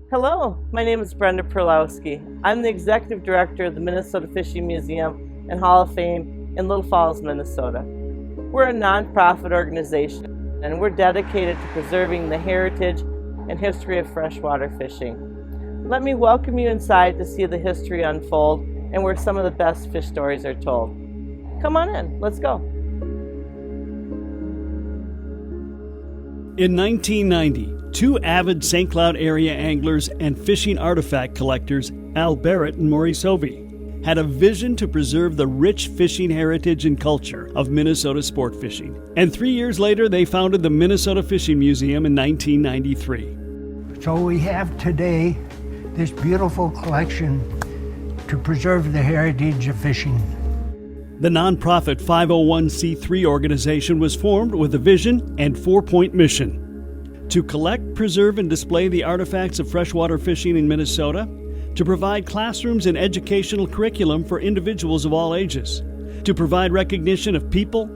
Hello, my name is Brenda Perlowski. I'm the Executive Director of the Minnesota Fishing Museum and Hall of Fame in Little Falls, Minnesota. We're a nonprofit organization and we're dedicated to preserving the heritage and history of freshwater fishing. Let me welcome you inside to see the history unfold and where some of the best fish stories are told. Come on in, let's go. In 1990, two avid St. Cloud area anglers and fishing artifact collectors, Al Barrett and Maurice Hovey, had a vision to preserve the rich fishing heritage and culture of Minnesota sport fishing. And 3 years later, they founded the Minnesota Fishing Museum in 1993. So we have today this beautiful collection to preserve the heritage of fishing. The nonprofit 501c3 organization was formed with a vision and four-point mission: to collect, preserve, and display the artifacts of freshwater fishing in Minnesota, to provide classrooms and educational curriculum for individuals of all ages, to provide recognition of people,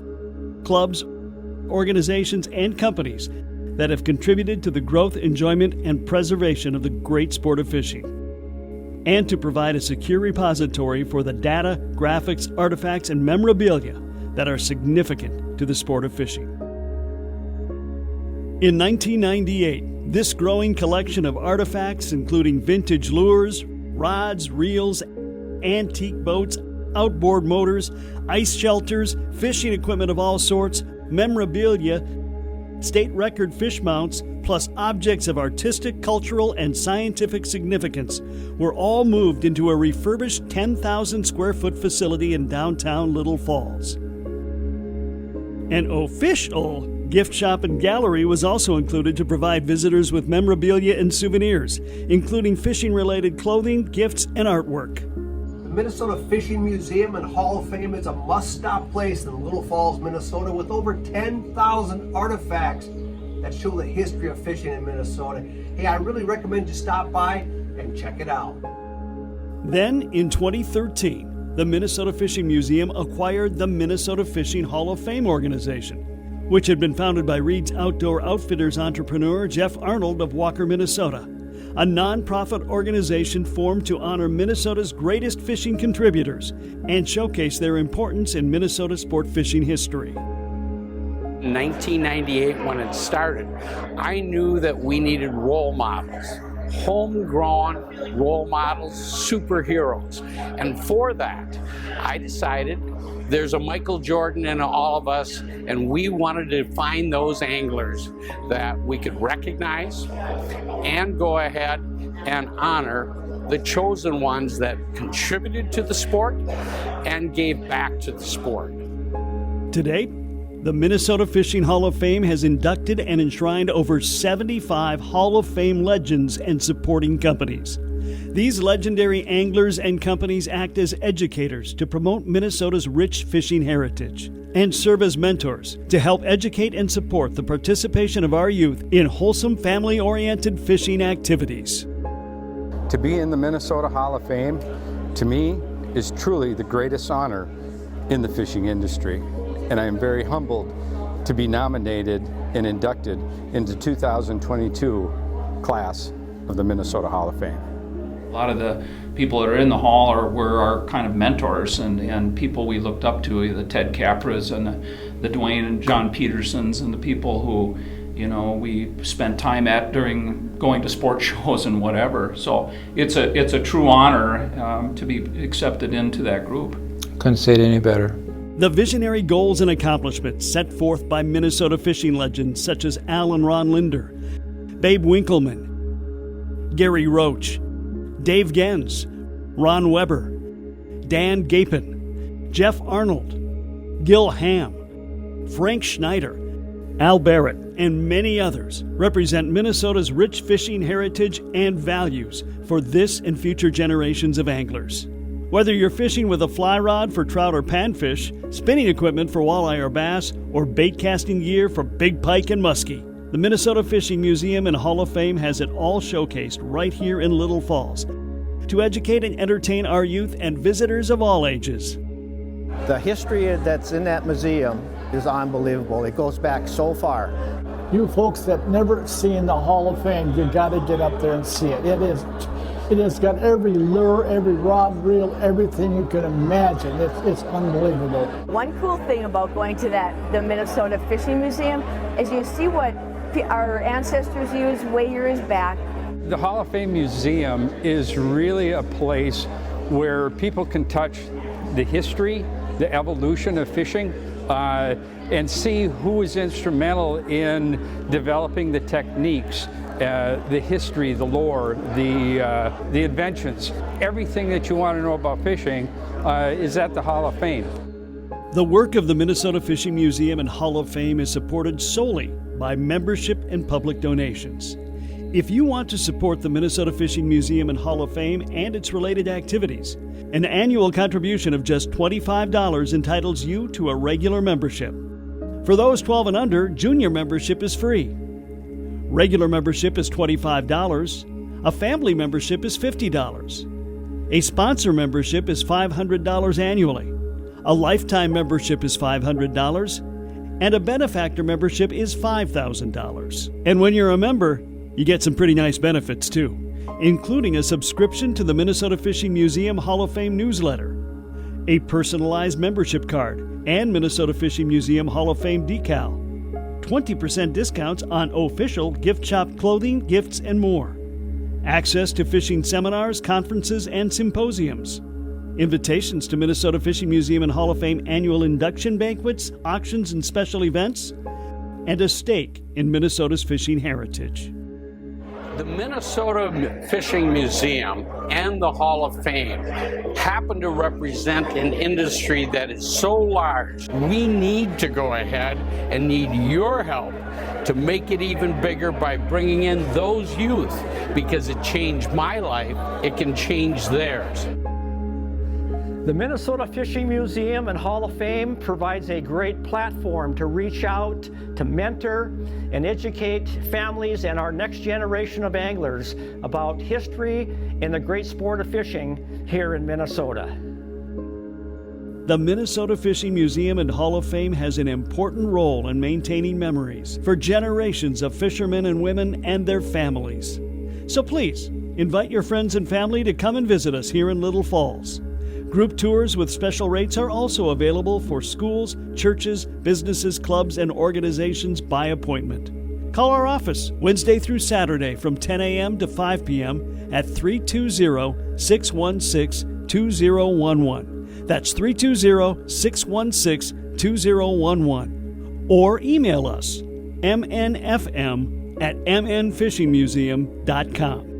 clubs, organizations, and companies that have contributed to the growth, enjoyment, and preservation of the great sport of fishing, and to provide a secure repository for the data, graphics, artifacts, and memorabilia that are significant to the sport of fishing. In 1998, this growing collection of artifacts, including vintage lures, rods, reels, antique boats, outboard motors, ice shelters, fishing equipment of all sorts, memorabilia, state record fish mounts, plus objects of artistic, cultural, and scientific significance, were all moved into a refurbished 10,000 square foot facility in downtown Little Falls. An official gift shop and gallery was also included to provide visitors with memorabilia and souvenirs, including fishing-related clothing, gifts, and artwork. The Minnesota Fishing Museum and Hall of Fame is a must-stop place in Little Falls, Minnesota, with over 10,000 artifacts that show the history of fishing in Minnesota. Hey, I really recommend you stop by and check it out. Then, in 2013, the Minnesota Fishing Museum acquired the Minnesota Fishing Hall of Fame organization, which had been founded by Reed's Outdoor Outfitters entrepreneur Jeff Arnold of Walker, Minnesota, a nonprofit organization formed to honor Minnesota's greatest fishing contributors and showcase their importance in Minnesota sport fishing history. In 1998, when it started, I knew that we needed role models, homegrown role models, superheroes. And for that, I decided there's a Michael Jordan in all of us, and we wanted to find those anglers that we could recognize and go ahead and honor the chosen ones that contributed to the sport and gave back to the sport. To date, the Minnesota Fishing Hall of Fame has inducted and enshrined over 75 Hall of Fame legends and supporting companies. These legendary anglers and companies act as educators to promote Minnesota's rich fishing heritage and serve as mentors to help educate and support the participation of our youth in wholesome, family-oriented fishing activities. To be in the Minnesota Hall of Fame, to me, is truly the greatest honor in the fishing industry. And I am very humbled to be nominated and inducted into 2022 class of the Minnesota Hall of Fame. A lot of the people that are in the hall were our kind of mentors and people we looked up to, the Ted Capras and the Dwayne and John Petersons, and the people who, you know, we spent time at during going to sports shows and whatever. So it's a true honor to be accepted into that group. Couldn't say it any better. The visionary goals and accomplishments set forth by Minnesota fishing legends such as Al and Ron Linder, Babe Winkleman, Gary Roach, Dave Gens, Ron Weber, Dan Gapin, Jeff Arnold, Gil Ham, Frank Schneider, Al Barrett, and many others represent Minnesota's rich fishing heritage and values for this and future generations of anglers. Whether you're fishing with a fly rod for trout or panfish, spinning equipment for walleye or bass, or bait casting gear for big pike and muskie, the Minnesota Fishing Museum and Hall of Fame has it all showcased right here in Little Falls to educate and entertain our youth and visitors of all ages. The history that's in that museum is unbelievable. It goes back so far. You folks that never seen the Hall of Fame, you got to get up there and see it. It has got every lure, every rod, reel, everything you can imagine. It's unbelievable. One cool thing about going to the Minnesota Fishing Museum is you see what our ancestors used way years back. The Hall of Fame Museum is really a place where people can touch the history, the evolution of fishing, and see who was instrumental in developing the techniques, the history, the lore, the inventions. Everything that you want to know about fishing is at the Hall of Fame. The work of the Minnesota Fishing Museum and Hall of Fame is supported solely by membership and public donations. If you want to support the Minnesota Fishing Museum and Hall of Fame and its related activities, an annual contribution of just $25 entitles you to a regular membership. For those 12 and under, junior membership is free. Regular membership is $25. A family membership is $50. A sponsor membership is $500 annually. A lifetime membership is $500. And a benefactor membership is $5,000. And when you're a member, you get some pretty nice benefits too, including a subscription to the Minnesota Fishing Museum Hall of Fame newsletter, a personalized membership card, and Minnesota Fishing Museum Hall of Fame decal, 20% discounts on official gift shop clothing, gifts, and more, access to fishing seminars, conferences, and symposiums, invitations to Minnesota Fishing Museum and Hall of Fame annual induction banquets, auctions, and special events, and a stake in Minnesota's fishing heritage. The Minnesota Fishing Museum and the Hall of Fame happen to represent an industry that is so large. We need to go ahead and need your help to make it even bigger by bringing in those youth, because it changed my life, it can change theirs. The Minnesota Fishing Museum and Hall of Fame provides a great platform to reach out, to mentor, and educate families and our next generation of anglers about history and the great sport of fishing here in Minnesota. The Minnesota Fishing Museum and Hall of Fame has an important role in maintaining memories for generations of fishermen and women and their families. So please, invite your friends and family to come and visit us here in Little Falls. Group tours with special rates are also available for schools, churches, businesses, clubs, and organizations by appointment. Call our office Wednesday through Saturday from 10 a.m. to 5 p.m. at 320-616-2011. That's 320-616-2011. Or email us mnfm@mnfishingmuseum.com.